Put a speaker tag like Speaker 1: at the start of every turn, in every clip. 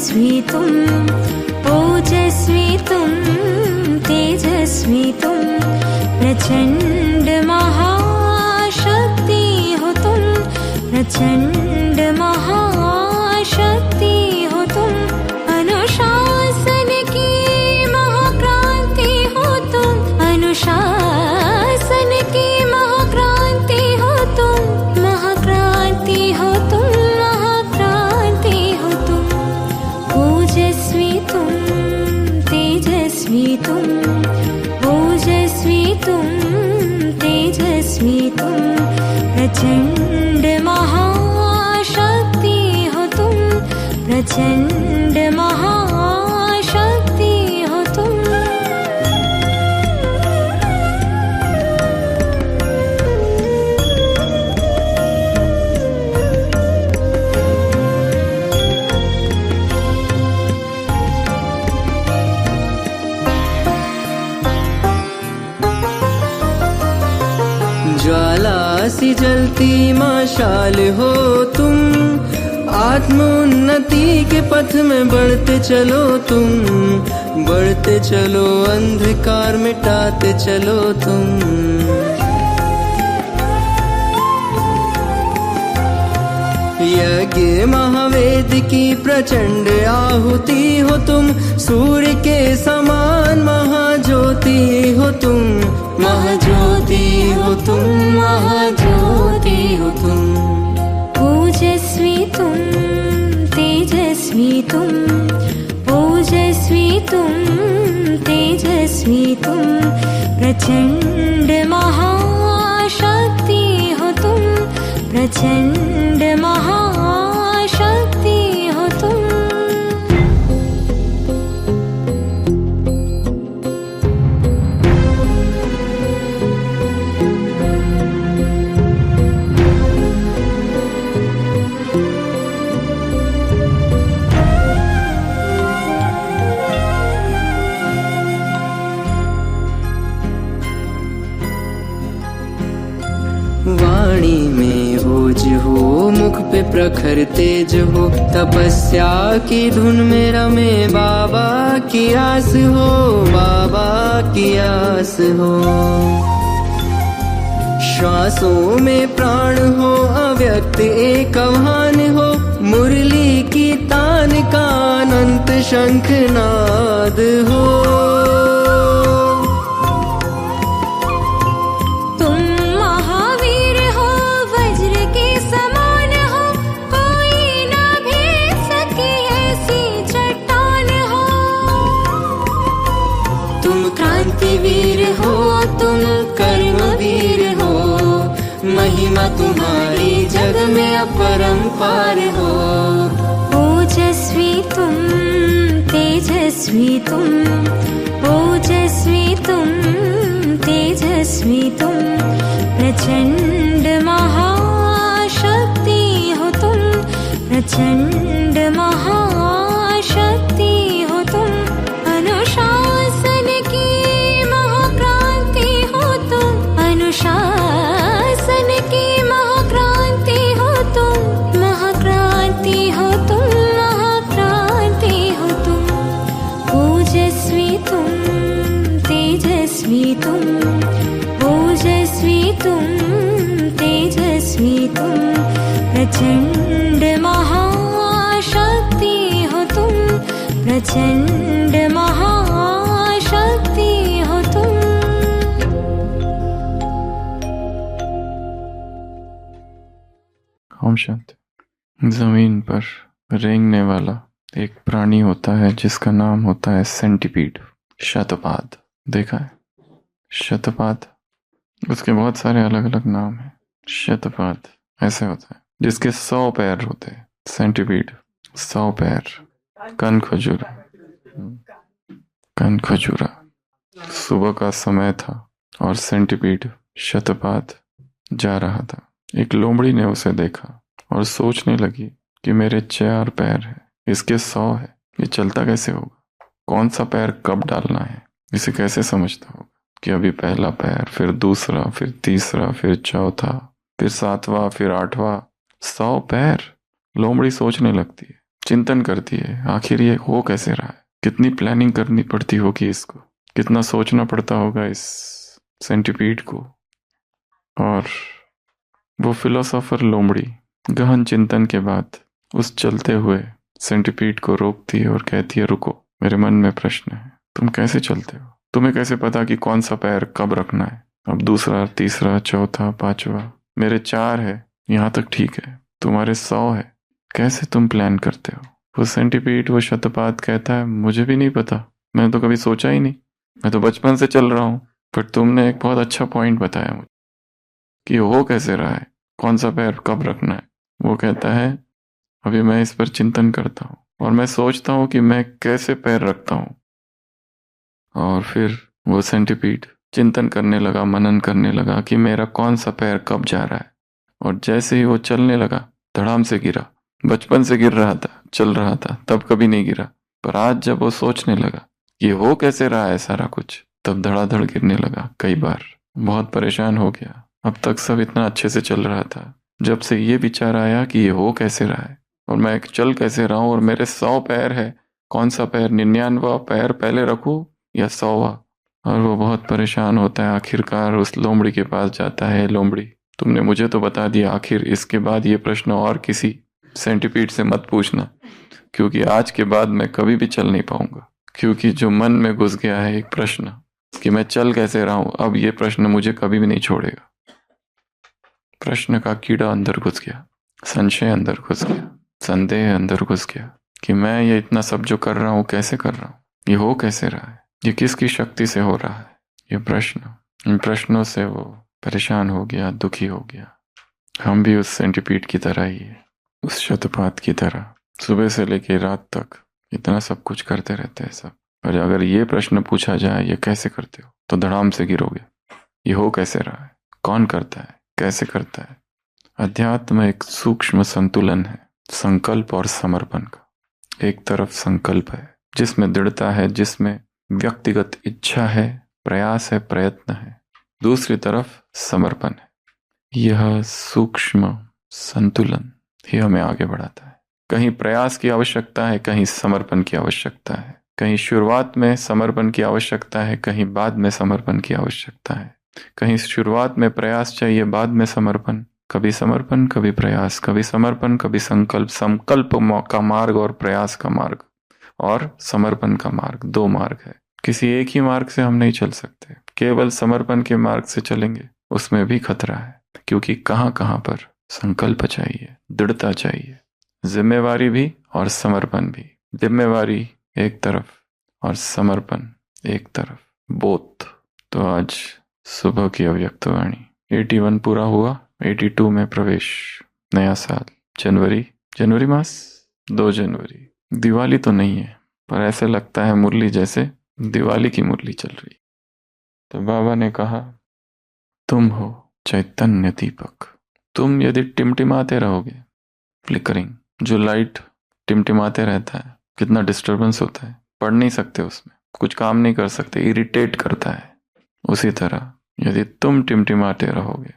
Speaker 1: तेजस्वी तुम, ओजस्वी तुम, तेजस्वी तुम, प्रचंड महाशक्ति हो तुम, प्रचंड महाशक्ति हो तुम, अनुशासन की महाक्रांति हो तुम, अनुशासन की महाक्रांति हो तुम, महाक्रांति हो तुम, महाक्रांति हो तुम, ओजस्वी तुम, तेजस्वी तुम, ओजस्वी तुम, तेजस्वी तुम, प्रचंड महाशक्ति हो तुम, प्रचंड महाशक्ति हो तुम।
Speaker 2: ज्वाला सी जलती मशाल हो तुम, आत्मोन्नति के पथ में बढ़ते चलो तुम, बढ़ते चलो, अंधकार मिटाते चलो तुम। यज्ञ महावेद की प्रचंड आहुति हो तुम, सूर्य के समान महाज्योति हो तुम, महाज्योति हो तुम, महाज्योति हो तुम,
Speaker 1: ओजस्वी तुम, तेजस्वी तुम, ओजस्वी तुम, तेजस्वी तुम, प्रचंड महाशक्ति हो तुम, प्रचंड महाशक्ति हो तुम।
Speaker 2: वाणी में ओज हो, मुख पे प्रखर तेज हो, तपस्या की धुन में रमे बाबा की आस हो, बाबा की आस हो। श्वासों में प्राण हो, अव्यक्त एक आह्वान हो, मुरली की तान का अनंत शंखनाद हो।
Speaker 1: वीर हो तुम, कर्मवीर हो, महिमा तुम्हारी जग में अपरंपार हो। ओजस्वी तुम, तेजस्वी तुम, ओजस्वी तुम, तेजस्वी तुम, प्रचंड महाशक्ति हो तुम, प्रचंड महाशक्ति हो तुम, अनुशासन की महाक्रांति हो तुम, अनुशासन की महाक्रांति हो तुम, महाक्रांति हो तुम, महाक्रांति हो तुम, ओजस्वी तुम, तेजस्वी तुम, ओजस्वी तुम, तेजस्वी तुम, प्रचंड महाशक्ति हो तुम, प्रचंड महाशक्ति हो तुम।
Speaker 3: ओम शांति। जमीन पर रेंगने वाला एक प्राणी होता है जिसका नाम होता है सेंटीपीड, शतपाद। देखा है शतपाद, उसके बहुत सारे अलग अलग नाम हैं। शतपाद ऐसे होता है जिसके 100 पैर होते हैं। सेंटीपीड 100 पैर, कन खजूरा, कन खजूरा। सुबह का समय था और सेंटीपीड शतपाद जा रहा था। एक लोमड़ी ने उसे देखा और सोचने लगी कि मेरे 4 पैर हैं, इसके 100 है, ये चलता कैसे होगा? कौन सा पैर कब डालना है, इसे कैसे समझता होगा कि अभी पहला पैर, फिर दूसरा, फिर तीसरा, फिर चौथा, फिर 7वां, फिर 8वां। 100 पैर। लोमड़ी सोचने लगती है चिंतन करती है, आखिर ये हो कैसे रहा है। कितनी प्लानिंग करनी पड़ती होगी इसको, कितना सोचना पड़ता होगा इस सेंटीपीड को। और वो फिलोसोफर लोमड़ी गहन चिंतन के बाद उस चलते हुए सेंटीपीड को रोकती है और कहती है, रुको, मेरे मन में प्रश्न है। तुम कैसे चलते हो? तुम्हें कैसे पता कि कौन सा पैर कब रखना है? अब दूसरा, तीसरा, चौथा, पांचवा, मेरे 4 है, यहाँ तक ठीक है, तुम्हारे 100 है, कैसे तुम प्लान करते हो? वो सेंटीपीड, वो शतपात कहता है, मुझे भी नहीं पता, मैंने तो कभी सोचा ही नहीं, मैं तो बचपन से चल रहा हूँ। पर तुमने एक बहुत अच्छा पॉइंट बताया मुझे कि हो कैसे रहा है, कौन सा पैर कब रखना है। वो कहता है, अभी मैं इस पर चिंतन करता हूँ और मैं सोचता हूँ कि मैं कैसे पैर रखता हूँ। और फिर वो सेंटीपीड चिंतन करने लगा, मनन करने लगा कि मेरा कौन सा पैर कब जा रहा है। और जैसे ही वो चलने लगा, धड़ाम से गिरा। बचपन से गिर रहा था, चल रहा था, तब कभी नहीं गिरा, पर आज जब वो सोचने लगा ये हो कैसे रहा है सारा कुछ, तब धड़ाधड़ गिरने लगा कई बार। बहुत परेशान हो गया। अब तक सब इतना अच्छे से चल रहा था, जब से ये विचार आया कि ये हो कैसे रहा है और मैं चल कैसे रहा हूँ और मेरे 100 पैर है, कौन सा पैर, 99वां पैर पहले रखूं या 100वां? और वो बहुत परेशान होता है। आखिरकार उस लोमड़ी के पास जाता है। लोमड़ी, तुमने मुझे तो बता दिया, आखिर इसके बाद ये प्रश्न और किसी सेंटीपीड से मत पूछना, क्योंकि आज के बाद मैं कभी भी चल नहीं पाऊंगा। क्योंकि जो मन में घुस गया है एक प्रश्न कि मैं चल कैसे रहा हूं, अब ये प्रश्न मुझे कभी भी नहीं छोड़ेगा। प्रश्न का कीड़ा अंदर घुस गया, संशय अंदर घुस गया, संदेह अंदर घुस गया कि मैं ये इतना सब जो कर रहा हूं कैसे कर रहा हूं, ये हो कैसे रहा है, ये किसकी शक्ति से हो रहा है। ये प्रश्न, इन प्रश्नों से वो परेशान हो गया, दुखी हो गया। हम भी उस सेंटीपीड की तरह ही है, उस शतपात की तरह सुबह से लेकर रात तक इतना सब कुछ करते रहते हैं सब। और अगर ये प्रश्न पूछा जाए ये कैसे करते हो, तो धड़ाम से गिरोगे। ये हो कैसे रहा है, कौन करता है, कैसे करता है। अध्यात्म एक सूक्ष्म संतुलन है, संकल्प और समर्पण का। एक तरफ संकल्प है जिसमें दृढ़ता है, जिसमें व्यक्तिगत इच्छा है, प्रयास है, प्रयत्न है। दूसरी तरफ समर्पण है। यह सूक्ष्म संतुलन ही हमें आगे बढ़ाता है। कहीं प्रयास की आवश्यकता है, कहीं समर्पण की आवश्यकता है। कहीं शुरुआत में समर्पण की आवश्यकता है, कहीं बाद में समर्पण की आवश्यकता है। कहीं शुरुआत में प्रयास चाहिए, बाद में समर्पण। कभी समर्पण, कभी प्रयास, कभी समर्पण, कभी संकल्प। संकल्प का मार्ग और प्रयास का मार्ग और समर्पण का मार्ग, 2 मार्ग है। किसी एक ही मार्ग से हम नहीं चल सकते। केवल समर्पण के मार्ग से चलेंगे, उसमें भी खतरा है, क्योंकि कहाँ कहाँ पर संकल्प चाहिए, दृढ़ता चाहिए, जिम्मेवारी भी और समर्पण भी। जिम्मेवारी एक तरफ और समर्पण एक तरफ, बोथ। तो आज सुबह की अव्यक्तवाणी 81 पूरा हुआ, 82 में प्रवेश। नया साल, जनवरी मास, 2 जनवरी। दिवाली तो नहीं है, पर ऐसे लगता है मुरली जैसे दिवाली की मुरली चल रही। तो बाबा ने कहा, तुम हो चैतन्य दीपक। तुम यदि टिमटिमाते रहोगे, फ्लिकरिंग, जो लाइट टिमटिमाते रहता है, कितना डिस्टर्बेंस होता है, पढ़ नहीं सकते उसमें, कुछ काम नहीं कर सकते, इरिटेट करता है। उसी तरह यदि तुम टिमटिमाते रहोगे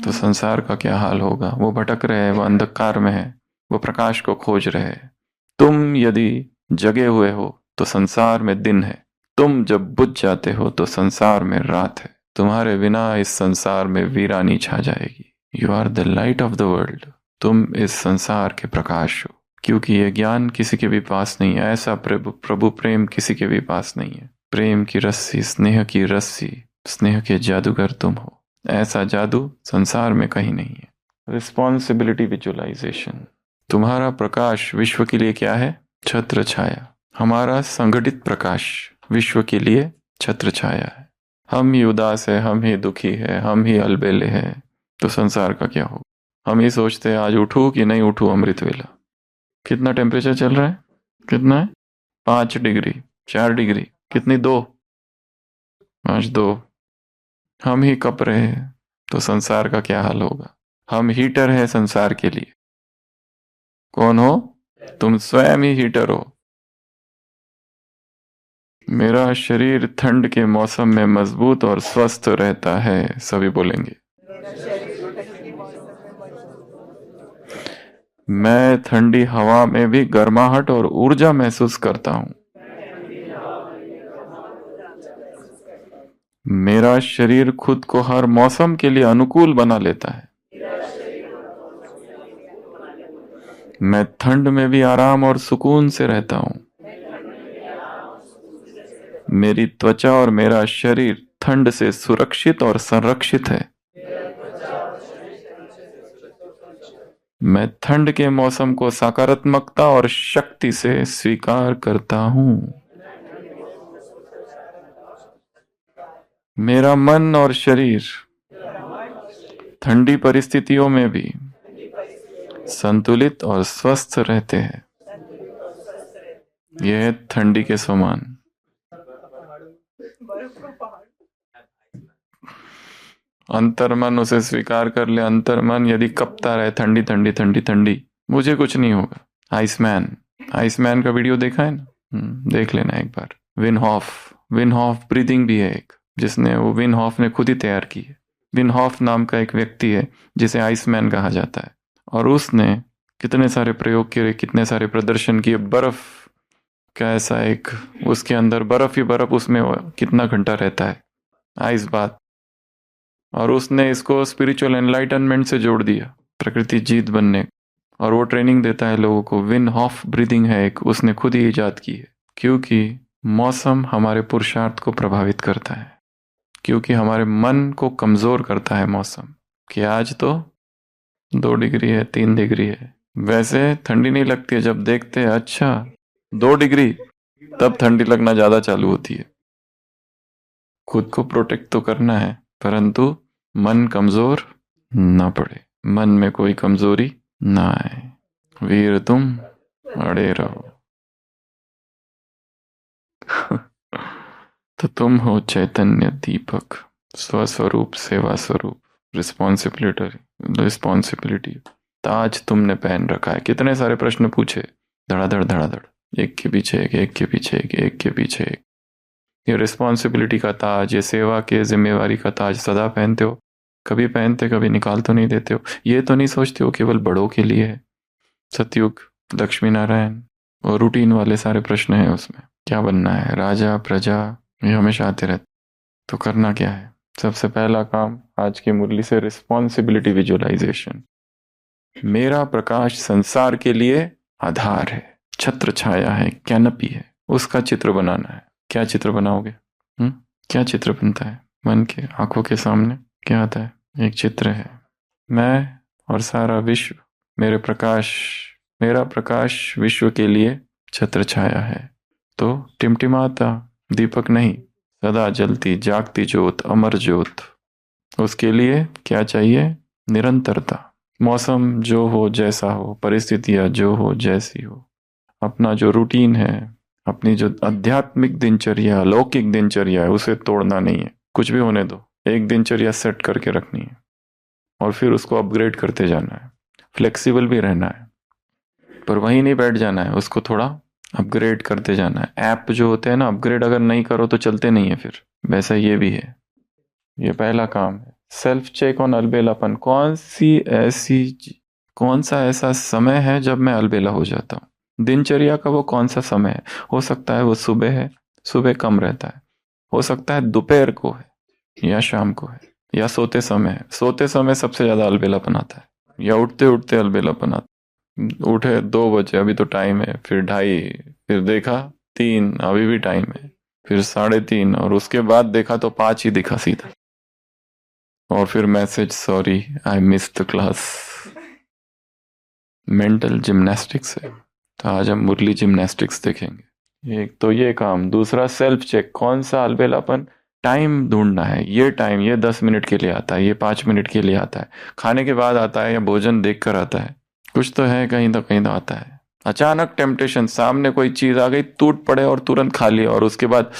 Speaker 3: तो संसार का क्या हाल होगा। वो भटक रहे हैं, वो अंधकार में है, वो प्रकाश को खोज रहे हैं। तुम यदि जगे हुए हो तो संसार में दिन है, तुम जब बुझ जाते हो तो संसार में रात है। तुम्हारे बिना इस संसार में वीरानी छा जाएगी। You are the light of the world. तुम इस संसार के प्रकाश हो। क्योंकि ये ज्ञान किसी के भी पास नहीं है, ऐसा प्रभु प्रेम किसी के भी पास नहीं है। प्रेम की रस्सी, स्नेह की रस्सी, स्नेह के जादूगर तुम हो। ऐसा जादू संसार में कहीं नहीं है। Responsibility visualisation. तुम्हारा प्रकाश विश्व के लिए क्या है? छत्र छाया। हमारा संगठित प्रकाश विश्व के लिए छत्र छाया है। हम ही उदास है, हम ही दुखी है, हम ही अलबेले हैं, तो संसार का क्या होगा। हम ही सोचते हैं आज उठूं कि नहीं उठूं अमृत वेला। कितना टेम्परेचर चल रहा है? कितना है? 5 डिग्री, 4 डिग्री, कितनी? 2, आज 2। हम ही कप रहे हैं, तो संसार का क्या हाल होगा। हम हीटर है संसार के लिए। कौन हो? तुम स्वयं ही हीटर हो। मेरा शरीर ठंड के मौसम में मजबूत और स्वस्थ रहता है, सभी बोलेंगे। मैं ठंडी हवा में भी गर्माहट और ऊर्जा महसूस करता हूँ। मेरा शरीर खुद को हर मौसम के लिए अनुकूल बना लेता है। मैं ठंड में भी आराम और सुकून से रहता हूँ। मेरी त्वचा और मेरा शरीर ठंड से सुरक्षित और संरक्षित है। मैं ठंड के मौसम को सकारात्मकता और शक्ति से स्वीकार करता हूँ। मेरा मन और शरीर ठंडी परिस्थितियों में भी संतुलित और स्वस्थ रहते हैं। यह है ठंडी के समान। अंतर्मन उसे स्वीकार कर ले। अंतर्मन यदि कपता रहे ठंडी ठंडी ठंडी ठंडी, मुझे कुछ नहीं होगा। आइसमैन का वीडियो देखा है ना? देख लेना एक बार। विन हॉफ ब्रीदिंग भी है एक, जिसने वो विन हॉफ ने खुद ही तैयार की है। विन हॉफ नाम का एक व्यक्ति है जिसे आइसमैन कहा जाता है, और उसने कितने सारे प्रयोग किए, कितने सारे प्रदर्शन किए। बर्फ का ऐसा एक, उसके अंदर बर्फ ही बर्फ, उसमें कितना घंटा रहता है, आइस बात। और उसने इसको स्पिरिचुअल एनलाइटनमेंट से जोड़ दिया, प्रकृति जीत बनने, और वो ट्रेनिंग देता है लोगों को। विन हॉफ ब्रीदिंग है एक, उसने खुद ही इजाद की है। क्योंकि मौसम हमारे पुरुषार्थ को प्रभावित करता है, क्योंकि हमारे मन को कमजोर करता है मौसम। कि आज तो 2 डिग्री है, 3 डिग्री है, वैसे ठंडी नहीं लगती है। जब देखते हैं अच्छा 2 डिग्री, तब ठंडी लगना ज्यादा चालू होती है। खुद को प्रोटेक्ट तो करना है, परंतु मन कमजोर ना पड़े, मन में कोई कमजोरी ना आए। वीर तुम अड़े रहो। तो तुम हो चैतन्य दीपक, स्वस्वरूप सेवा स्वरूप, रिस्पॉन्सिबिलिटी। ताज तुमने पहन रखा है। कितने सारे प्रश्न पूछे, धड़ाधड़ धड़ाधड़, एक के पीछे एक, एक के पीछे एक, एक के पीछे एक। ये रिस्पॉन्सिबिलिटी का ताज, ये सेवा के जिम्मेवारी का ताज सदा पहनते हो। कभी पहनते, कभी निकाल तो नहीं देते हो। ये तो नहीं सोचते हो केवल बड़ों के लिए है। सतयुग, लक्ष्मी नारायण, और रूटीन वाले सारे प्रश्न हैं उसमें। क्या बनना है, राजा प्रजा, ये हमेशा आते रहते। तो करना क्या है? सबसे पहला काम आज की मुरली से, रिस्पॉन्सिबिलिटी विजुअलाइजेशन। मेरा प्रकाश संसार के लिए आधार है, छत्र छाया है, कैनपी है, उसका चित्र बनाना है। क्या चित्र बनाओगे? क्या चित्र बनता है? मन के आंखों के सामने क्या आता है? एक चित्र है, मैं और सारा विश्व। मेरा प्रकाश विश्व के लिए छत्र छाया है। तो टिमटिमाता दीपक नहीं, सदा जलती जागती ज्योत, अमर ज्योत। उसके लिए क्या चाहिए? निरंतरता। मौसम जो हो, जैसा हो, परिस्थितियां जो हो, जैसी हो, अपना जो रूटीन है, अपनी जो आध्यात्मिक दिनचर्या, लौकिक दिनचर्या है, उसे तोड़ना नहीं है। कुछ भी होने दो, एक दिनचर्या सेट करके रखनी है, और फिर उसको अपग्रेड करते जाना है। फ्लेक्सिबल भी रहना है, पर वहीं नहीं बैठ जाना है, उसको थोड़ा अपग्रेड करते जाना है। ऐप जो होते हैं ना, अपग्रेड अगर नहीं करो तो चलते नहीं है फिर। वैसा ये भी है। ये पहला काम है, सेल्फ चेक ऑन अलबेलापन। कौन सा ऐसा समय है जब मैं अलबेला हो जाता हूँ? दिनचर्या का वो कौन सा समय है? हो सकता है वो सुबह है, सुबह कम रहता है। हो सकता है दोपहर को है, या शाम को है, या सोते समय है। सोते समय सबसे ज्यादा अलबेलापन आता है, या उठते उठते अलबेलापन आता है। उठे 2 बजे, अभी तो टाइम है, फिर 2:30, फिर देखा 3, अभी भी टाइम है, फिर 3:30, और उसके बाद देखा तो 5 ही दिखा सीधा, और फिर message, sorry I miss the class. Mental gymnastics है। तो आज हम मुरली जिम्नास्टिक्स देखेंगे। एक तो ये काम। दूसरा सेल्फ चेक, कौन सा अलबेलापन, टाइम ढूंढना है। ये टाइम, ये 10 मिनट के लिए आता है, ये 5 मिनट के लिए आता है, खाने के बाद आता है, या भोजन देखकर आता है, कुछ तो है, कहीं तो आता है। अचानक टेम्पटेशन, सामने कोई चीज आ गई, टूट पड़े और तुरंत खा लिया, और उसके बाद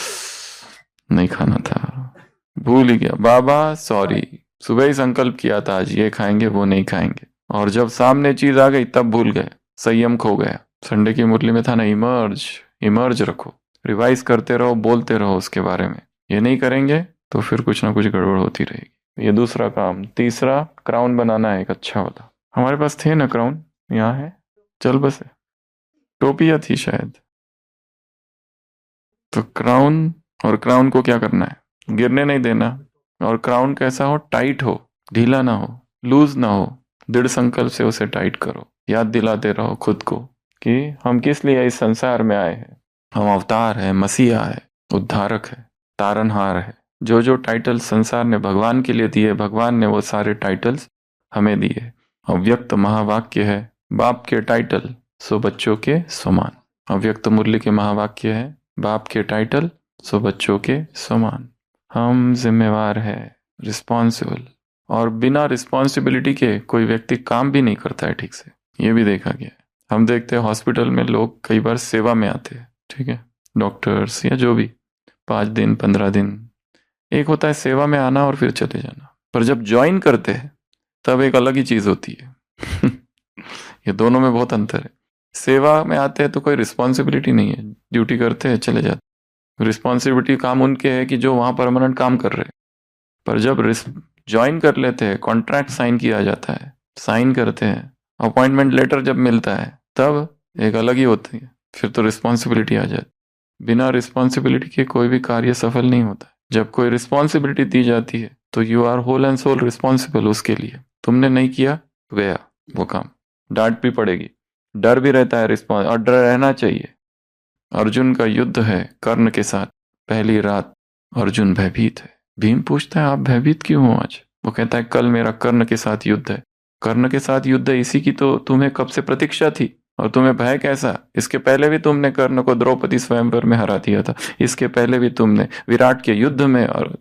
Speaker 3: नहीं खाना था, भूल ही गया, बाबा सॉरी, सुबह ही संकल्प किया था आज ये खाएंगे, वो नहीं खाएंगे, और जब सामने चीज आ गई तब भूल गए, संयम खो गया। संडे की मुरली में था ना, इमर्ज रखो, रिवाइज करते रहो, बोलते रहो उसके बारे में। ये नहीं करेंगे तो फिर कुछ ना कुछ गड़बड़ होती रहेगी। ये दूसरा काम। तीसरा, क्राउन बनाना है एक अच्छा वाला। हमारे पास थे ना क्राउन, यहाँ है, चल बसे। टोपिया थी शायद। तो क्राउन, और क्राउन को क्या करना है? गिरने नहीं देना। और क्राउन कैसा हो? टाइट हो, ढीला ना हो, लूज ना हो। दृढ़ संकल्प से उसे टाइट करो। याद दिलाते रहो खुद को कि हम किस लिए इस संसार में आए हैं। हम अवतार है, मसीहा है, उद्धारक है, तारनहार है। जो जो टाइटल संसार ने भगवान के लिए दिए, भगवान ने वो सारे टाइटल्स हमें दिए। अव्यक्त महावाक्य है, बाप के टाइटल सो बच्चों के समान। अव्यक्त मुरली के महावाक्य है, बाप के टाइटल सो बच्चों के समान। हम जिम्मेवार है, रिस्पॉन्सिबल। और बिना रिस्पॉन्सिबिलिटी के कोई व्यक्ति काम भी नहीं करता है ठीक से, ये भी देखा गया है। हम देखते हैं हॉस्पिटल में लोग कई बार सेवा में आते हैं, ठीक है, डॉक्टर्स या जो भी, 5 दिन 15 दिन। एक होता है सेवा में आना और फिर चले जाना, पर जब ज्वाइन करते हैं तब एक अलग ही चीज होती है। ये दोनों में बहुत अंतर है। सेवा में आते हैं तो कोई रिस्पॉन्सिबिलिटी नहीं है, ड्यूटी करते हैं चले जाते। रिस्पॉन्सिबिलिटी काम उनके है कि जो वहां परमानेंट काम कर रहे हैं। पर जब ज्वाइन कर लेते हैं, कॉन्ट्रैक्ट साइन किया जाता है, साइन करते हैं, अपॉइंटमेंट लेटर जब मिलता है, तब एक अलग ही होती है। फिर तो रिस्पॉन्सिबिलिटी आ जाती। बिना रिस्पॉन्सिबिलिटी के कोई भी कार्य सफल नहीं होता। जब कोई रिस्पॉन्सिबिलिटी दी जाती है तो you are whole and soul responsible उसके लिए। तुमने नहीं किया तो गया वो काम, डांट भी पड़ेगी, डर भी रहता है रिस्पॉन्स, और डर रहना चाहिए। अर्जुन का युद्ध है कर्ण के साथ। पहली रात अर्जुन भयभीत है। भीम पूछता है आप भयभीत क्यों हो आज? वो कहता है कल मेरा कर्ण के साथ युद्ध है। कर्ण के साथ युद्ध है, इसी की तो तुम्हें कब से प्रतीक्षा थी, और तुम्हें भय कैसा? इसके पहले भी तुमने कर्ण को द्रौपदी स्वयंवर में हरा दिया था। इसके पहले भी तुमने विराट के युद्ध में और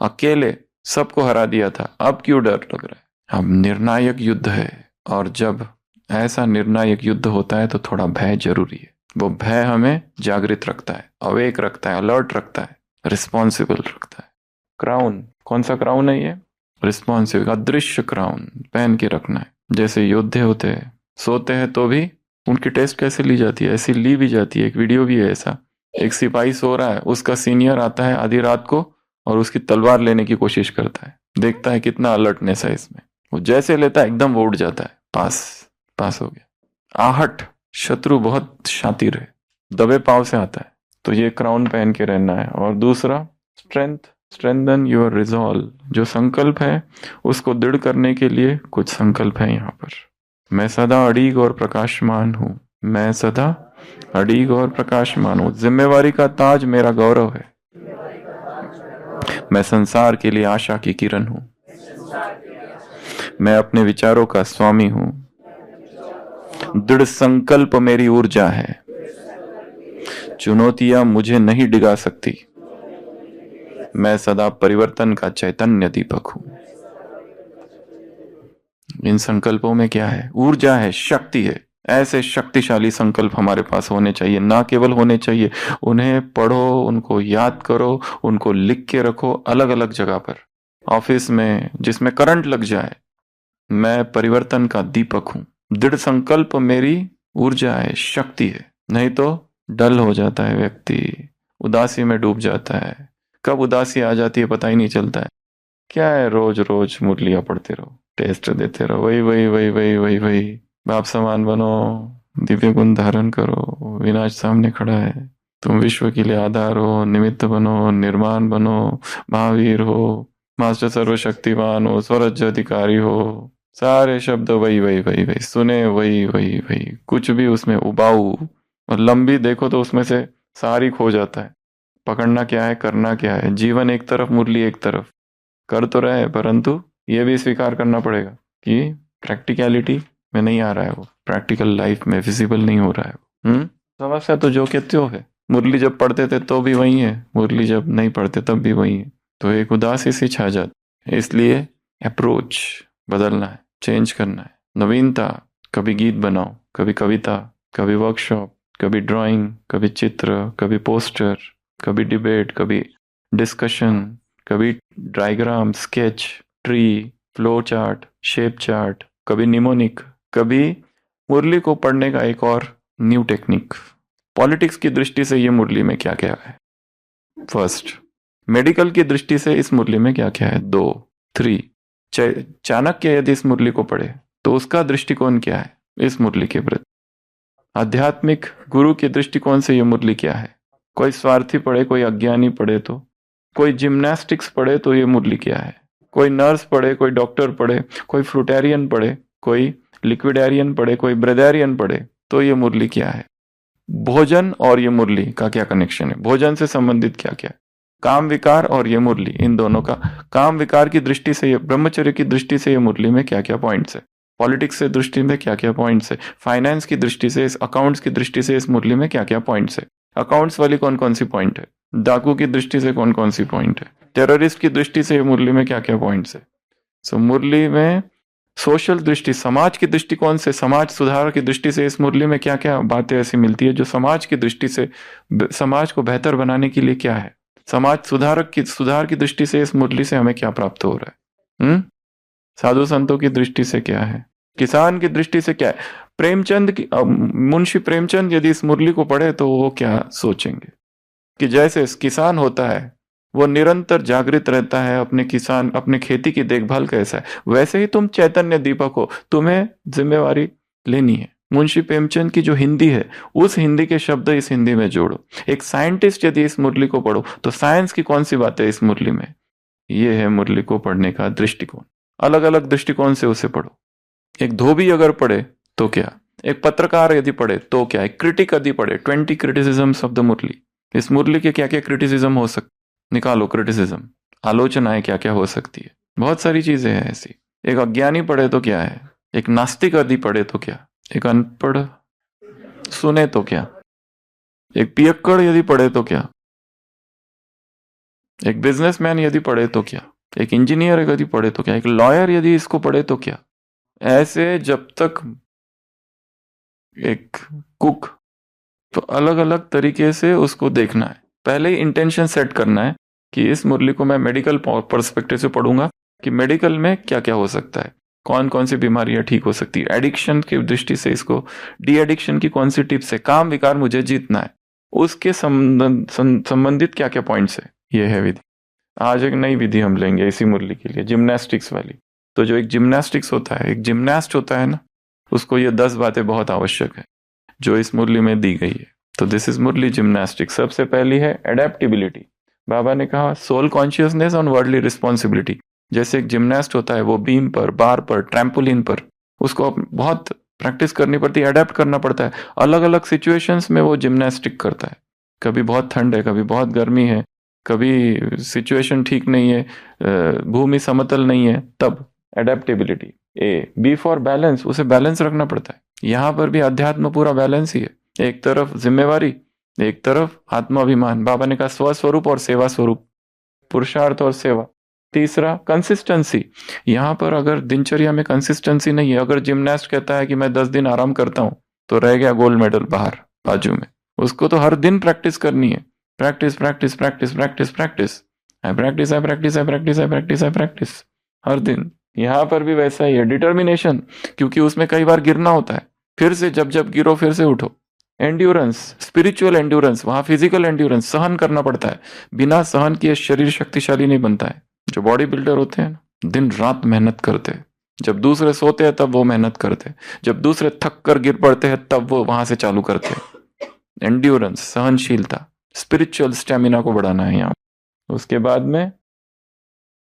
Speaker 3: अकेले सबको हरा दिया था। अब क्यों डर लग रहा है? अब निर्णायक युद्ध है, और जब ऐसा निर्णायक युद्ध होता है तो थोड़ा भय जरूरी है। वो भय हमें जागृत रखता है, अवेक रखता है, अलर्ट रखता है, रिस्पॉन्सिबल रखता है। क्राउन, कौन सा क्राउन है ये? रिस्पॉन्सिबल, अदृश्य क्राउन पहन के रखना है। जैसे योद्धे होते हैं, सोते हैं तो भी उनकी टेस्ट कैसे ली जाती है, ऐसी ली भी जाती है। एक वीडियो भी है ऐसा, एक सिपाही सो रहा है, उसका सीनियर आता है आधी रात को और उसकी तलवार लेने की कोशिश करता है। देखता है कितना अलर्टनेस है इसमें। वो जैसे लेता है एकदम वो उड़ जाता है, पास हो गया। आहट, शत्रु बहुत शातिर है, दबे पाव से आता है। तो ये क्राउन पहन के रहना है। और दूसरा स्ट्रेंथ, स्ट्रेंथन योर रिजॉल्व। जो संकल्प है उसको दृढ़ करने के लिए कुछ संकल्प है यहाँ पर। मैं सदा अड़ीग और प्रकाशमान हूँ। मैं सदा अड़ीग और प्रकाशमान हूँ। जिम्मेवारी का ताज मेरा गौरव है। मैं संसार के लिए आशा की किरण हूँ। मैं अपने विचारों का स्वामी हूँ। दृढ़ संकल्प मेरी ऊर्जा है। चुनौतियां मुझे नहीं डिगा सकती। मैं सदा परिवर्तन का चैतन्य दीपक हूं। इन संकल्पों में क्या है? ऊर्जा है, शक्ति है। ऐसे शक्तिशाली संकल्प हमारे पास होने चाहिए। ना केवल होने चाहिए, उन्हें पढ़ो, उनको याद करो, उनको लिख के रखो अलग अलग जगह पर, ऑफिस में, जिसमें करंट लग जाए। मैं परिवर्तन का दीपक हूं। दृढ़ संकल्प मेरी ऊर्जा है, शक्ति है। नहीं तो डल हो जाता है व्यक्ति, उदासी में डूब जाता है। कब उदासी आ जाती है पता ही नहीं चलता है। क्या है, रोज रोज मुरलियां पढ़ते रहो, टेस्ट देते रहो, वही वही वही वही वही वही। बाप समान बनो, दिव्य गुण धारण करो, विनाश सामने खड़ा है। तुम विश्व के लिए आधार हो, निमित्त बनो, निर्माण बनो, महावीर हो, मास्टर सर्वशक्तिमान हो, स्वराज्य अधिकारी हो। सारे शब्द वही वही वही वही सुने, वही वही वही। कुछ भी उसमें उबाऊ और लंबी देखो तो उसमें से सारी खो जाता है। पकड़ना क्या है, करना क्या है? जीवन एक तरफ, मुरली एक तरफ। कर तो रहे, परंतु ये भी स्वीकार करना पड़ेगा कि प्रैक्टिकलिटी में नहीं आ रहा है, वो प्रैक्टिकल लाइफ में विजिबल नहीं हो रहा है वो। समस्या तो जो के त्यों है। मुरली जब पढ़ते थे तो भी वही है, मुरली जब नहीं पढ़ते तब भी वही है। तो एक उदासी सी छा जाती है। इसलिए अप्रोच बदलना है, चेंज करना है। नवीनता, कभी गीत बनाओ, कभी कविता, कभी वर्कशॉप, कभी ड्राइंग, कभी चित्र, कभी पोस्टर, कभी डिबेट, कभी डिस्कशन, कभी diagram, sketch, tree, flow chart, shape chart, कभी निमोनिक, कभी मुरली को पढ़ने का एक और न्यू टेक्निक। पॉलिटिक्स की दृष्टि से ये मुरली में क्या क्या है, फर्स्ट। मेडिकल की दृष्टि से इस मुरली में क्या क्या है, 2, 3। चाणक्य यदि इस मुरली को पढ़े तो उसका दृष्टिकोण क्या है? इस मुरली के प्रति। आध्यात्मिक गुरु के दृष्टिकोण से ये मुरली क्या है? कोई स्वार्थी पढ़े, कोई अज्ञानी पढ़े तो, कोई जिम्नास्टिक्स पढ़े तो ये मुरली क्या है? कोई नर्स पढ़े, कोई डॉक्टर पढ़े, कोई फ्रूटेरियन पढ़े, कोई लिक्विडेरियन पढ़े, कोई ब्रेदेरियन पढ़े तो ये मुरली क्या है? भोजन और ये मुरली का क्या कनेक्शन है? भोजन से संबंधित क्या क्या है? काम विकार और ये मुरली, इन दोनों का, काम विकार की दृष्टि से, ये ब्रह्मचर्य की दृष्टि से ये मुरली में क्या क्या पॉइंट्स है? पॉलिटिक्स से दृष्टि में क्या क्या पॉइंट्स है? फाइनेंस की दृष्टि से, इस अकाउंट्स की दृष्टि से इस मुरली में क्या क्या पॉइंट्स है? अकाउंट्स वाली कौन कौन सी पॉइंट है? डाकू की दृष्टि से कौन कौन सी पॉइंट है? टेररिस्ट की दृष्टि से मुरली में क्या क्या पॉइंट्स है? सो मुरली में सोशल दृष्टि, समाज की दृष्टिकोण से, समाज सुधार की दृष्टि से इस मुरली में क्या क्या बातें ऐसी मिलती है जो समाज की दृष्टि से, समाज को बेहतर बनाने के लिए क्या है? समाज सुधार की दृष्टि से इस मुरली से हमें क्या प्राप्त हो रहा है? साधु संतों की दृष्टि से क्या है? किसान की दृष्टि से क्या है? प्रेमचंद की, मुंशी प्रेमचंद यदि इस मुरली को पढ़े तो वो क्या सोचेंगे कि जैसे किसान होता है वो निरंतर जागृत रहता है, अपने खेती की देखभाल कैसा है, वैसे ही तुम चैतन्य दीपक हो, तुम्हें जिम्मेवारी लेनी है। मुंशी प्रेमचंद की जो हिंदी है, उस हिंदी के शब्द इस हिंदी में जोड़ो। एक साइंटिस्ट यदि इस मुरली को पढ़ो तो साइंस की कौन सी बातें इस मुरली में? ये है मुरली को पढ़ने का दृष्टिकोण। अलग अलग दृष्टिकोण से उसे पढ़ो। एक धोबी अगर पढ़े तो क्या, एक पत्रकार यदि पढ़े तो क्या, एक क्रिटिक यदि पढ़े, 20 क्रिटिसिज्म्स ऑफ द मुरली। इस मुरली के क्या क्या क्रिटिसिज्म हो सकते, निकालो क्रिटिसिज्म, आलोचनाएं क्या क्या हो सकती है, बहुत सारी चीजें हैं ऐसी। एक अज्ञानी पढ़े तो क्या है, एक नास्तिक यदि पढ़े तो क्या, एक अनपढ़ सुने तो क्या, एक पियक्कड़ यदि पढ़े तो क्या, एक बिजनेसमैन यदि पढ़े तो क्या, एक इंजीनियर यदि पढ़े तो क्या, एक लॉयर यदि इसको पढ़े तो क्या। ऐसे जब तक एक कुक, तो अलग अलग तरीके से उसको देखना है। पहले ही इंटेंशन सेट करना है कि इस मुरली को मैं मेडिकल पर्सपेक्टिव से पढ़ूंगा कि मेडिकल में क्या क्या हो सकता है, कौन कौन सी बीमारियां ठीक हो सकती है। एडिक्शन की दृष्टि से इसको, डी एडिक्शन की कौन सी टिप्स है, काम विकार मुझे जीतना है, उसके संबंधित क्या क्या पॉइंट्स है। ये है विधि। आज एक नई विधि हम लेंगे इसी मुरली के लिए, जिम्नास्टिक्स वाली। तो जो एक जिम्नास्टिक्स होता है, एक जिम्नास्ट होता है ना, उसको ये 10 बातें बहुत आवश्यक है जो इस मुरली में दी गई है। तो दिस इज मुरली जिम्नास्टिक्स। सबसे पहली है एडेप्टिबिलिटी। बाबा ने कहा soul consciousness on worldly responsibility. जैसे एक जिम्नास्ट होता है, वो बीम पर, बार पर, ट्रैम्पोलिन पर, उसको बहुत प्रैक्टिस करनी पड़ती है, अडेप्ट करना पड़ता है। अलग अलग सिचुएशंस में वो जिम्नास्टिक करता है। कभी बहुत ठंड है, कभी बहुत गर्मी है, कभी सिचुएशन ठीक नहीं है, भूमि समतल नहीं है, तब adaptability. A B for balance, उसे बैलेंस रखना पड़ता है। यहाँ पर भी अध्यात्म पूरा बैलेंस ही है। एक तरफ जिम्मेवारी, एक तरफ आत्माभिमान। बाबा ने कहा स्वस्वरूप और सेवा स्वरूप, पुरुषार्थ और सेवा। तीसरा कंसिस्टेंसी। यहाँ पर अगर दिनचर्या में कंसिस्टेंसी नहीं है, अगर जिम्नास्ट कहता है कि मैं 10 दिन आराम करता हूँ, तो रह गया गोल्ड मेडल बाहर बाजू में। उसको तो हर दिन प्रैक्टिस करनी है। Practice practice practice practice practice, I practice I practice I practice I practice I practice, हर दिन। यहाँ पर भी वैसा ही है, डिटर्मिनेशन, क्योंकि उसमें कई बार गिरना होता है, फिर से जब जब गिरो फिर से उठो। एंड्योरेंस, स्पिरिचुअल एंड्योरेंस, वहां फिजिकल एंड्योरेंस, सहन करना पड़ता है। बिना सहन किए शरीर शक्तिशाली नहीं बनता है। जो बॉडी बिल्डर होते हैं दिन रात मेहनत करते हैं, जब दूसरे सोते हैं तब वो मेहनत करते हैं, जब दूसरे थक कर गिर पड़ते हैं तब वो वहां से चालू करते हैं। एंड्योरेंस, सहनशीलता, स्पिरिचुअल स्टेमिना को बढ़ाना है यहाँ। उसके बाद में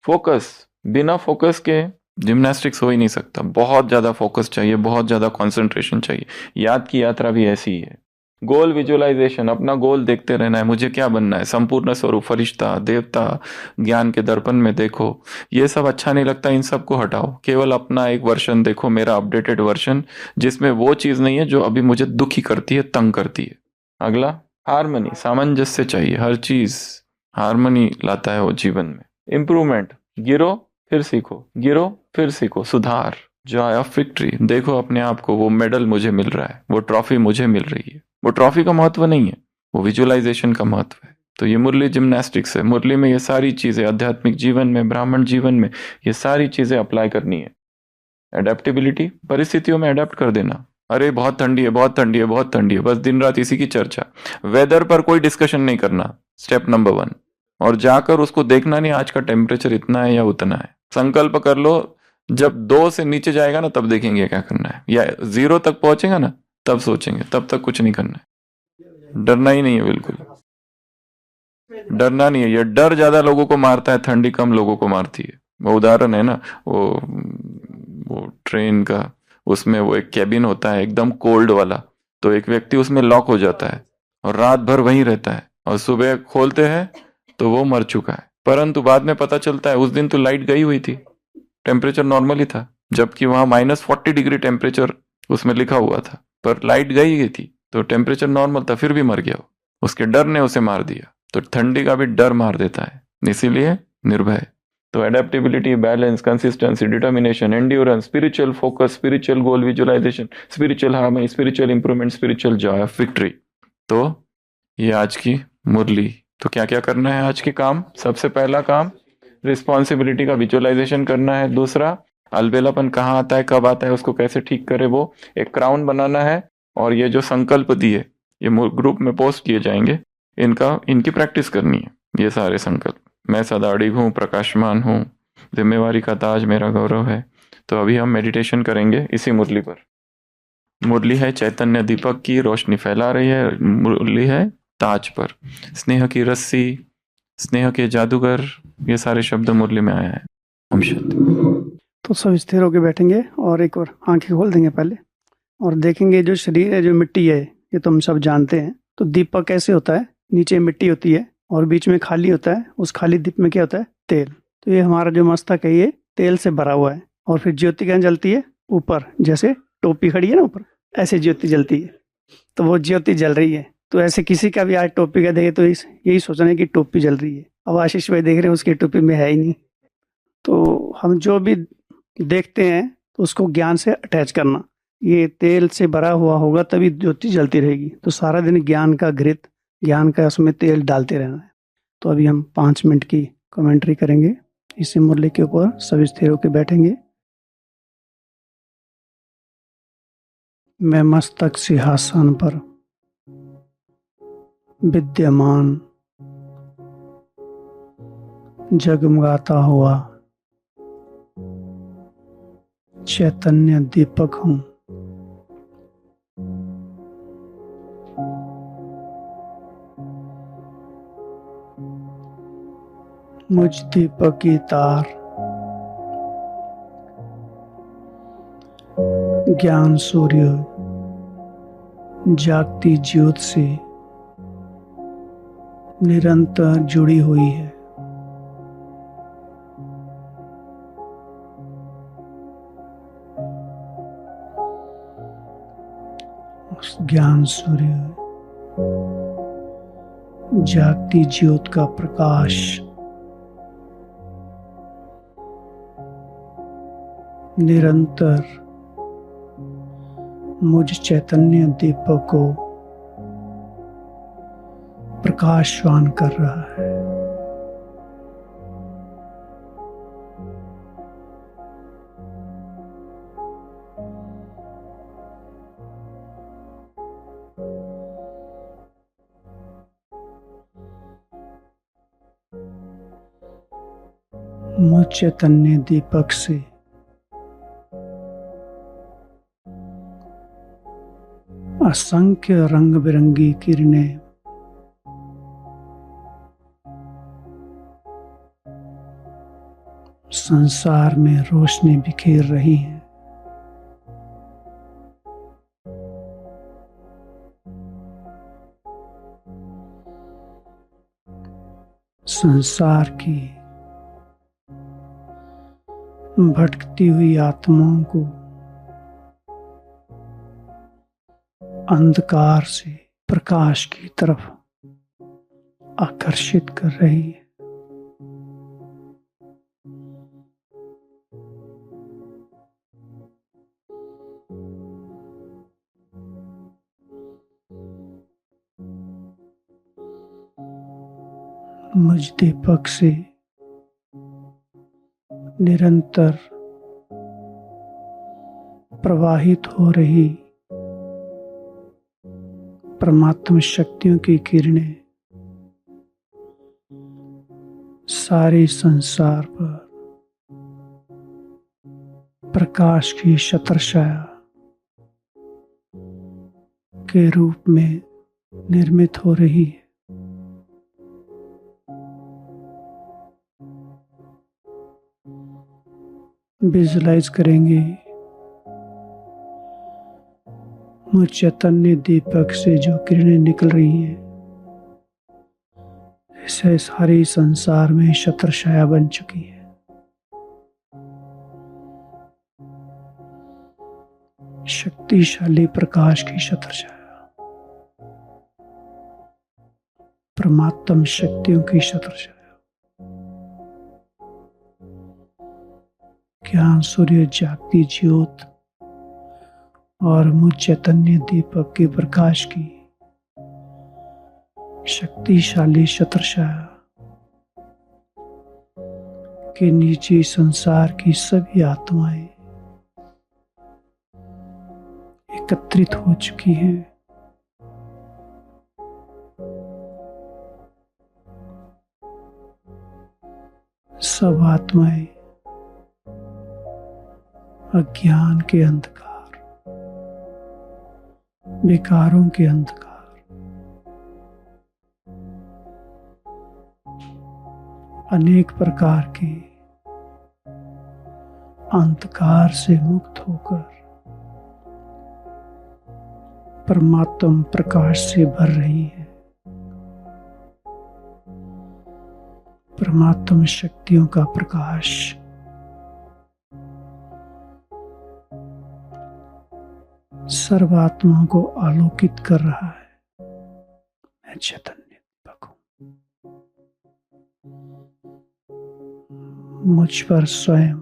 Speaker 3: फोकस। बिना फोकस के जिम्नास्टिक्स हो ही नहीं सकता। बहुत ज्यादा फोकस चाहिए, बहुत ज्यादा कंसंट्रेशन चाहिए। याद की यात्रा भी ऐसी ही है। गोल विजुअलाइजेशन, अपना गोल देखते रहना है, मुझे क्या बनना है, संपूर्ण स्वरूप, फरिश्ता, देवता, ज्ञान के दर्पण में देखो। ये सब अच्छा नहीं लगता, इन सब को हटाओ। केवल अपना एक वर्जन देखो, मेरा अपडेटेड वर्जन, जिसमें वो चीज नहीं है जो अभी मुझे दुखी करती है, तंग करती है। अगला हार्मनी, सामंजस्य चाहिए। हर चीज हार्मनी लाता है वो जीवन में। इंप्रूवमेंट, गिरो फिर सीखो, गिरो फिर सीखो, सुधार। जॉय ऑफ विक्ट्री, देखो अपने आप को, वो मेडल मुझे मिल रहा है, वो ट्रॉफी मुझे मिल रही है। वो ट्रॉफी का महत्व नहीं है, वो विजुअलाइजेशन का महत्व है। तो ये मुरली जिम्नास्टिक्स है। मुरली में ये सारी चीजें, आध्यात्मिक जीवन में, ब्राह्मण जीवन में, ये सारी चीजें अप्लाई करनी है। एडेप्टेबिलिटी, परिस्थितियों में अडेप्ट कर देना। अरे बहुत ठंडी है, बहुत ठंडी है, बहुत ठंडी है, बस दिन रात इसी की चर्चा। वेदर पर कोई डिस्कशन नहीं करना, स्टेप नंबर 1। और जाकर उसको देखना नहीं आज का टेम्परेचर इतना है या उतना है। संकल्प कर लो जब 2 से नीचे जाएगा ना तब देखेंगे क्या करना है, या 0 तक पहुंचेगा ना तब सोचेंगे, तब तक कुछ नहीं करना है। डरना ही नहीं है, बिल्कुल डरना नहीं है। ये डर ज्यादा लोगों को मारता है, ठंडी कम लोगों को मारती है। वो उदाहरण है ना, वो ट्रेन का, उसमें वो एक कैबिन होता है एकदम कोल्ड वाला, तो एक व्यक्ति उसमें लॉक हो जाता है और रात भर वहीं रहता है, और सुबह खोलते हैं तो वो मर चुका है। परंतु बाद में पता चलता है उस दिन तो लाइट गई हुई थी, टेम्परेचर नॉर्मल ही था, जबकि वहां -40 डिग्री टेम्परेचर उसमें लिखा हुआ था, पर लाइट गई थी तो टेम्परेचर नॉर्मल था, फिर भी मर गया। उसके डर ने उसे मार दिया। तो ठंडी का भी डर मार देता है, इसीलिए निर्भय। तो adaptability, balance, consistency, determination, endurance, spiritual focus, spiritual goal visualisation, spiritual harmony, spiritual improvement, spiritual joy of victory. तो ये आज की मुरली। तो क्या क्या करना है आज के काम? सबसे पहला काम रिस्पॉन्सिबिलिटी का विजुअलाइजेशन करना है। दूसरा, अलबेलापन कहाँ आता है, कब आता है, उसको कैसे ठीक करे, वो एक क्राउन बनाना है। और ये जो संकल्प दिए ये ग्रुप में पोस्ट किए जाएंगे, इनकी प्रैक्टिस करनी है। ये सारे संकल्प, मैं सदा अडिग हूँ, प्रकाशमान हूँ, जिम्मेवारी का ताज मेरा गौरव है। तो अभी हम मेडिटेशन करेंगे इसी मुरली पर। मुरली है चैतन्य दीपक की, रोशनी फैला रही है। मुरली है ताज पर, स्नेह की रस्सी, स्नेह के जादूगर, ये सारे शब्द मुरली में आया है। ओम शांति।
Speaker 4: तो सब स्थिर होकर बैठेंगे और एक और आंखें खोल देंगे पहले, और देखेंगे जो शरीर है, जो मिट्टी है, ये तो हम सब जानते हैं। तो दीपक कैसे होता है, नीचे मिट्टी होती है और बीच में खाली होता है, उस खाली दीप में क्या होता है, तेल। तो ये हमारा जो मस्तक है ये तेल से भरा हुआ है। और फिर ज्योति कहाँ जलती है, ऊपर, जैसे टोपी खड़ी है ना ऊपर, ऐसे ज्योति जलती है। तो वो ज्योति जल रही है। तो ऐसे किसी का भी आज टोपी का देखे तो यही सोचना है कि टोपी जल रही है। अब आशीष भाई देख रहे हैं उसकी टोपी में है ही नहीं। तो हम जो भी देखते हैं तो उसको ज्ञान से अटैच करना। ये तेल से भरा हुआ होगा तभी ज्योति जलती रहेगी। तो सारा दिन ज्ञान का घृत, ज्ञान का उसमें तेल डालते रहना है। तो अभी हम 5 मिनट की कमेंट्री करेंगे इसी मुरली के ऊपर। सब स्थिर होकर बैठेंगे। मैं मस्तक सिंहासन पर विद्यमान जगमगाता हुआ चैतन्य दीपक हूं। मुझ दीपक की तार ज्ञान सूर्य जागती ज्योत से निरंतर जुड़ी हुई है। उस ज्ञान सूर्य जागती ज्योत का प्रकाश निरंतर मुझ चैतन्य दीपक को प्रकाशवान कर रहा है। मुझ चैतन्य दीपक से असंख्य रंग बिरंगी किरणें संसार में रोशनी बिखेर रही हैं। संसार की भटकती हुई आत्माओं को अंधकार से प्रकाश की तरफ आकर्षित कर रही है। मुझ दीपक से निरंतर प्रवाहित हो रही परमात्मा शक्तियों की किरणें सारे संसार पर प्रकाश की छत्रछाया के रूप में निर्मित हो रही है। विजुलाइज करेंगे मुझ चैतन्य दीपक से जो किरणें निकल रही हैं, इसे सारे संसार में छत्रछाया बन चुकी है। शक्तिशाली प्रकाश की छत्रछाया, परमात्म शक्तियों की छत्रछाया, ज्ञान सूर्य जागती ज्योत और मुझ चैतन्य दीपक के प्रकाश की शक्तिशाली छत्रछाया के नीचे संसार की सभी आत्माएं एकत्रित हो चुकी हैं। सब आत्माएं अज्ञान के अंधकार, विकारों के अंधकार, अनेक प्रकार के अंधकार से मुक्त होकर परमात्म प्रकाश से भर रही है। परमात्म शक्तियों का प्रकाश सर्वात्माओं को आलोकित कर रहा है। मैं चैतन्य दीपक हूं, मुझ पर स्वयं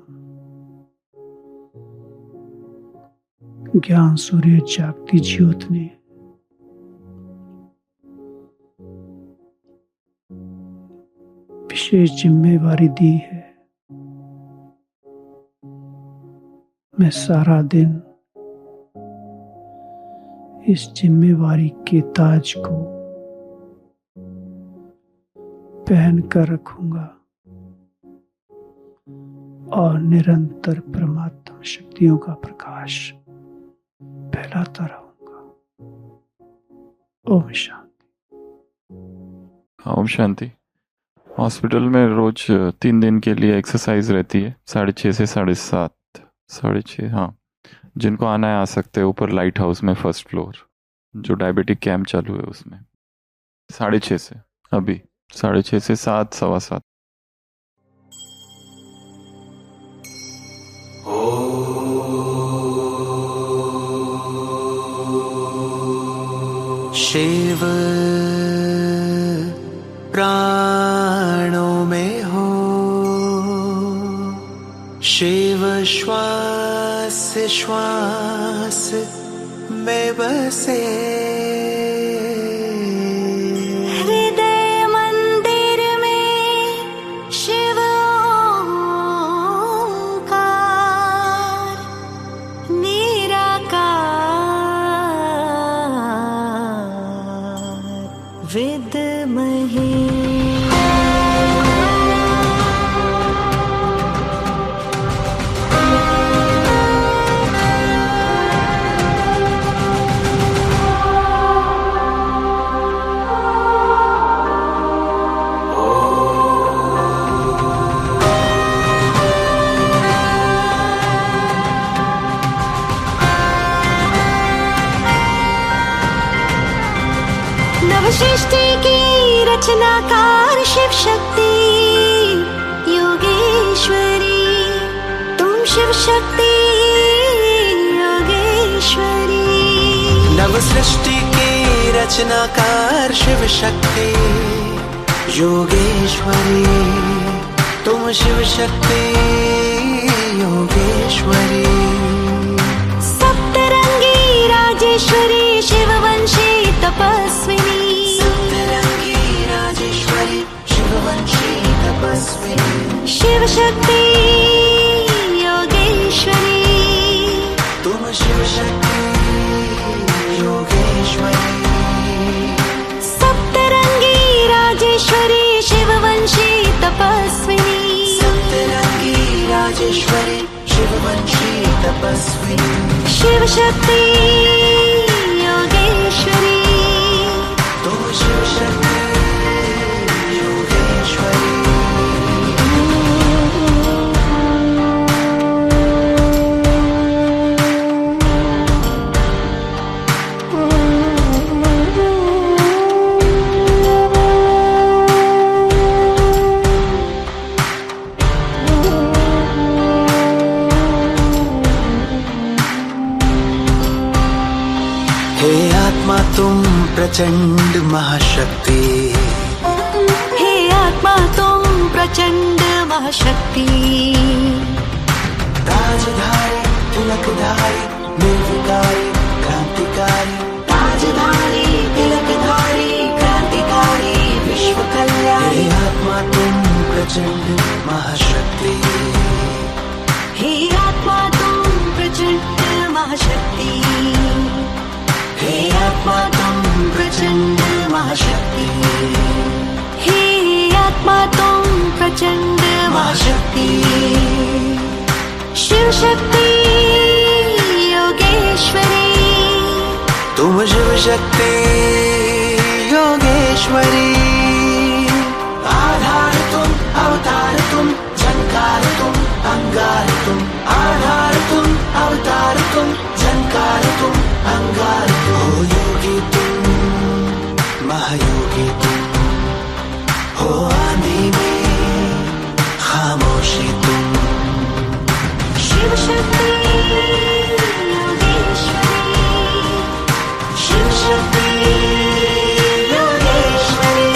Speaker 4: ज्ञान सूर्य जागती ज्योत ने विशेष जिम्मेवारी दी है। मैं सारा दिन इस जिम्मेवारी के ताज को पहन कर रखूंगा और निरंतर परमात्मा शक्तियों का प्रकाश फैलाता रहूंगा। ओम शांति।
Speaker 3: ओम शांति। हॉस्पिटल में रोज 3 दिन के लिए एक्सरसाइज रहती है, 6:30 से 7:30, 6:30, हाँ। जिनको आना है आ सकते हैं। ऊपर लाइट हाउस में 1st फ्लोर जो डायबिटिक कैंप चालू है उसमें 6:30 से, अभी 6:30 से 7, 7:15।
Speaker 2: शिव प्राणों में हो, शिव श्वास श्वास में बसे,
Speaker 1: हृदय मंदिर में शिव ओंकार निराकार विद्महे। नवसृष्टि की रचनाकार शिव शक्ति योगेश्वरी, तुम शिव शक्ति योगेश्वरी।
Speaker 2: नवसृष्टि की रचनाकार शिव शक्ति योगेश्वरी, तुम शिव शक्ति योगेश्वरी।
Speaker 1: सप्तरंगी राजेश्वरी शिववंशी तपस्विनी, शिव शक्ति योगेश्वरी,
Speaker 2: तुम शिव शक्ति योगेश्वरी।
Speaker 1: सप्तरंगी राजेश्वरी शिववंशी तपस्विनी,
Speaker 2: सप्तरंगी राजेश्वरी शिववंशी
Speaker 5: तपस्विनी
Speaker 1: शिव शक्ति योगेश्वरी
Speaker 5: तुम शिव शक्ति योगेश्वरी हे आत्मा तुम प्रचंड महाशक्ति
Speaker 1: हे आत्मा तुम प्रचंड महाशक्ति
Speaker 5: ताजधारी तिलकधारी निर्विकारी क्रांतिकारी
Speaker 1: ताजधारी तिलकधारी क्रांतिकारी विश्व कल्याणी
Speaker 5: हे आत्मा तुम प्रचंड महाशक्ति
Speaker 1: हे आत्मा तुम प्रचंड महाशक्ति
Speaker 5: हे आत्मा तुम प्रचंड महाशक्ति
Speaker 1: हे आत्मा तुम प्रचंड महाशक्ति शिव शक्ति योगेश्वरी
Speaker 5: तुम शिव शक्ति योगेश्वरी आधार तुम अवतार तुम झंकार तुम अंगार तुम आधार तुम अवतार तुम झंकार तुम अंगार हो योगी तुम महायोगी तुम हो आंधी में खामोशी तुम
Speaker 1: शिव शक्ति योगेश्वरी शिव शक्ति योगेश्वरी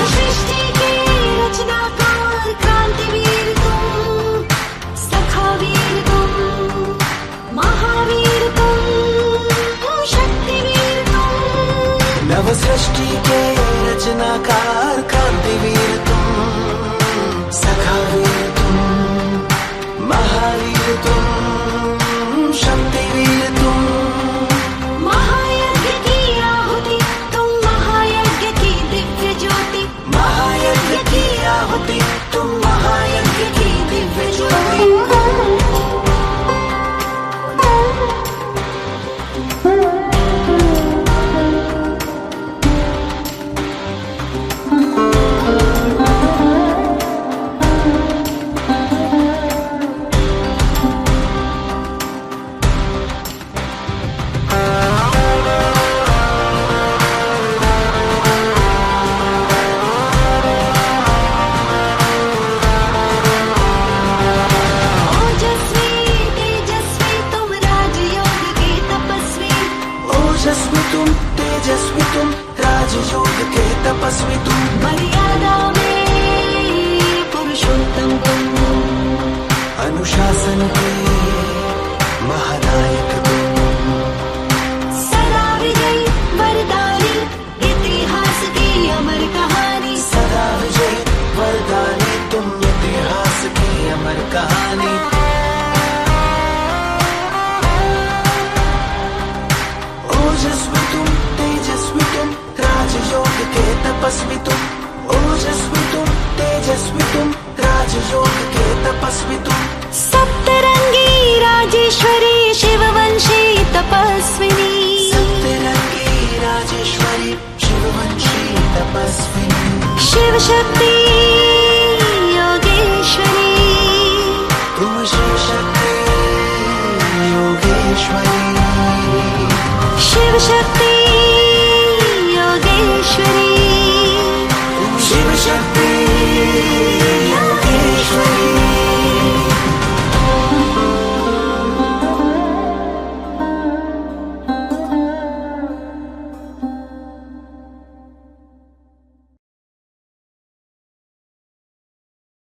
Speaker 1: सृष्टि के रचनाकार क्रांतिवीर तुम सखावीर तुम महावीर तुम शक्तिवीर तुम
Speaker 5: नव सृष्टि के रचनाकार क्रांतिवीर तुम सखावीर तुम महावीर तुम शक्तिवीर तुम
Speaker 1: महायज्ञ की आहुति तुम महायज्ञ की दिव्य ज्योति
Speaker 5: महायज्ञ की आहुति तुम महायज्ञ की दिव्य ज्योति
Speaker 1: ओजस्वी तेजस्वी तुम राजयोग के तपस्वी
Speaker 5: ओजस्वी तुम तेजस्वी तुम राजयोग के तपस्वी तुम
Speaker 1: मर्यादा में पुरुषोत्तम तुम
Speaker 5: अनुशासन के महानायक तुम
Speaker 1: सदा विजयी वरदानी इतिहास की अमर कहानी
Speaker 5: सदा विजय वरदानी तुम इतिहास की अमर कहानी ओजस्वी तुम तेजस्वी तुम राजयोग के तपस्वी तुम ओजस्वी तुम तेजस्वी तुम राजयोग के तपस्वी तुम
Speaker 1: सप्तरंगी राजेश्वरी शिववंशी तपस्विनी
Speaker 5: सप्तरंगी राजेश्वरी शिववंशी तपस्विनी
Speaker 1: शिव शक्ति